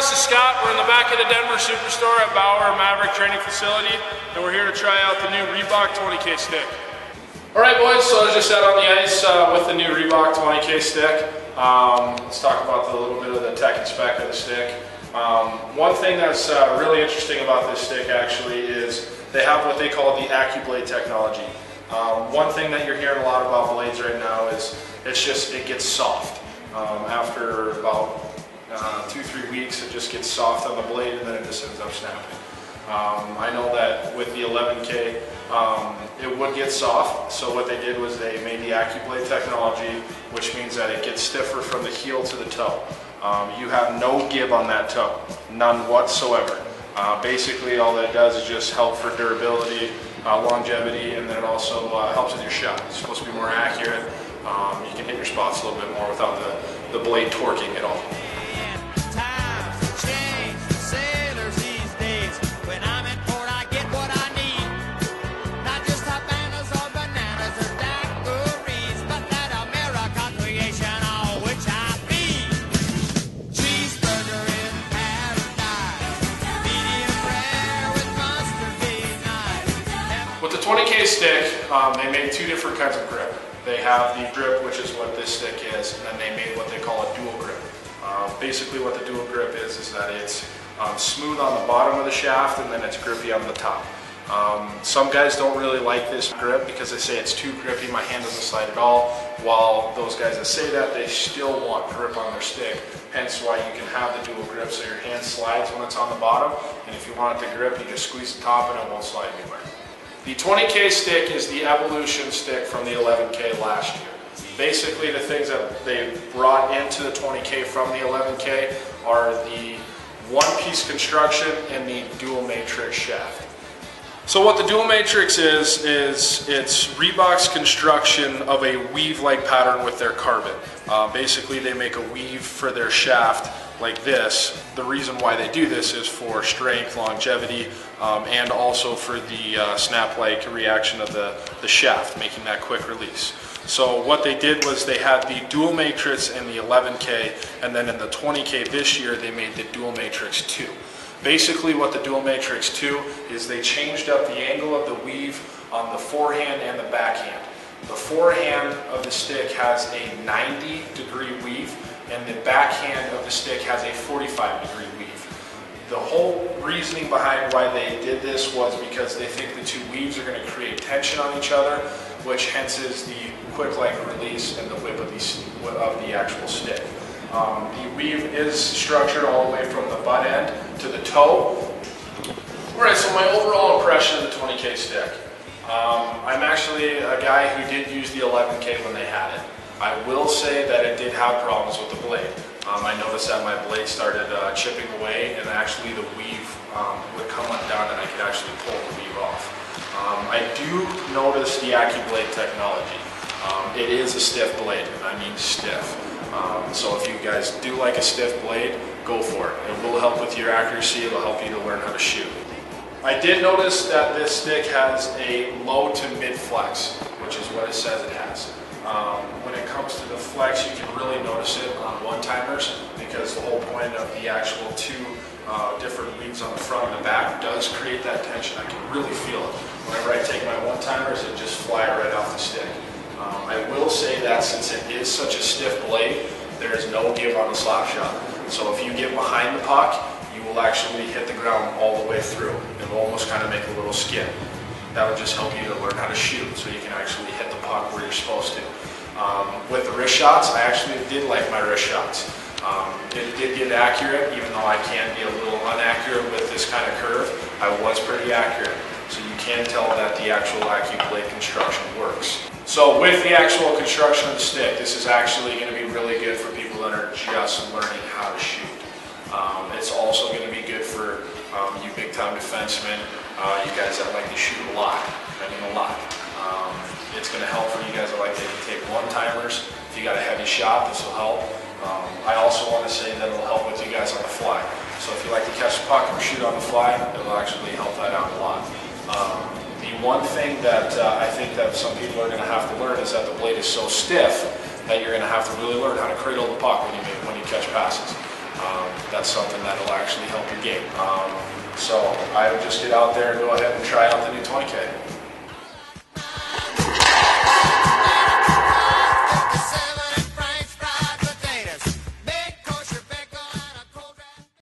this is Scott. We're in the back of the Denver Superstore at Bauer Maverick Training Facility, and we're here to try out the new Reebok 20K stick. Alright boys, so I was just out on the ice with the new Reebok 20K stick. Let's talk about a little bit of the tech and spec of the stick. One thing that's really interesting about this stick actually is they have what they call the AccuBlade technology. One thing that you're hearing a lot about blades right now is it gets soft. After about 2-3 weeks, it just gets soft on the blade and then it just ends up snapping. I know that with the 11K, it would get soft, so what they did was they made the AccuBlade technology, which means that it gets stiffer from the heel to the toe. You have no give on that toe, none whatsoever. Basically all that does is just help for durability, longevity, and then it also helps with your shot. It's supposed to be more accurate. You can hit your spots a little bit more without the blade torquing at all. With the 20K stick, they made two different kinds of grip. They have the grip, which is what this stick is, and then they made what they call a dual grip. Basically what the dual grip is that it's smooth on the bottom of the shaft and then it's grippy on the top. Some guys don't really like this grip because they say it's too grippy, my hand doesn't slide at all, while those guys that say that, they still want grip on their stick, hence why you can have the dual grip so your hand slides when it's on the bottom, and if you want it to grip, you just squeeze the top and it won't slide anywhere. The 20K stick is the evolution stick from the 11K last year. Basically the things that they brought into the 20K from the 11K are the one-piece construction and the dual matrix shaft. So what the dual matrix is it's Reebok's construction of a weave-like pattern with their carbon. Basically they make a weave for their shaft like this. The reason why they do this is for strength, longevity, and also for the snap-like reaction of the shaft, making that quick release. So what they did was they had the dual matrix in the 11K, and then in the 20K this year they made the dual matrix 2. Basically what the dual matrix 2 is they changed up the angle of the weave on the forehand and the backhand. The forehand of the stick has a 90-degree weave, and the backhand of the stick has a 45-degree weave. The whole reasoning behind why they did this was because they think the two weaves are going to create tension on each other, which hence is the quick-like release and the whip of the actual stick. The weave is structured all the way from the butt end to the toe. Alright, so my overall impression of the 20K stick. I'm actually a guy who did use the 11K when they had it. I will say that it did have problems with the blade. I noticed that my blade started chipping away, and actually the weave would come undone and I could actually pull the weave off. I do notice the AccuBlade technology. It is a stiff blade, and I mean stiff. So if you guys do like a stiff blade, go for it. It will help with your accuracy, it will help you to learn how to shoot. I did notice that this stick has a low to mid flex, which is what it says it has. When it comes to the flex, you can really notice it on one-timers because the whole point of the actual two different weaves on the front and the back does create that tension. I can really feel it. Whenever I take my one-timers, it just fly right off the stick. I will say that since it is such a stiff blade, there is no give on the slap shot. So if you get behind the puck, you will actually hit the ground all the way through. It will almost kind of make a little skid. That will just help you to learn how to shoot so you can actually hit the puck where you're supposed to. With the wrist shots, I actually did like my wrist shots. It did get accurate, even though I can be a little inaccurate with this kind of curve. I was pretty accurate. So you can tell that the actual AccuBlade construction works. So with the actual construction of the stick, this is actually going to be really good for people that are just learning how to shoot. It's also going to be good for you big-time defensemen, you guys that like to shoot a lot. I mean a lot. It's going to help for you guys that like to take one-timers. If you got a heavy shot, this will help. I also want to say that it will help with you guys on the fly. So if you like to catch the puck or shoot on the fly, it will actually help that out a lot. The one thing that I think that some people are going to have to learn is that the blade is so stiff that you're going to have to really learn how to cradle the puck when you catch passes. that's something that will actually help your game. So I would just get out there and go ahead and try out the new 20K.